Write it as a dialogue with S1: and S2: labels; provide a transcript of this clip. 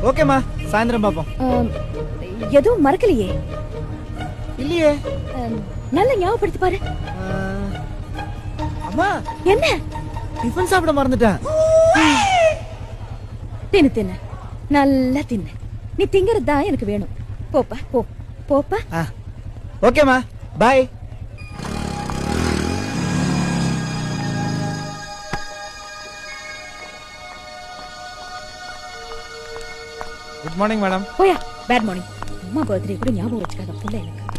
S1: ஓகேம்மா, சாயந்தரம் பாப்போம்.
S2: எதுவும் மறக்கலையே?
S1: இல்லையே.
S2: நல்ல ஞாபகப்படுத்தி பாரு.
S1: அம்மா,
S2: என்ன?
S1: டிஃபன் சாப்பிட மறந்துட்டேன்.
S2: தின்னு தின்னு, நல்லா தின்னு. நீ திங்கிறது தான் எனக்கு வேணும். போப்பா, போ போப்பா.
S1: ஓகேம்மா, பாய். Good morning madam.
S2: போயா, பேட் மார்னிங். அம்மா பர்த்டே கூட ஞாபகம் வச்சுக்காத புள்ள எனக்கு.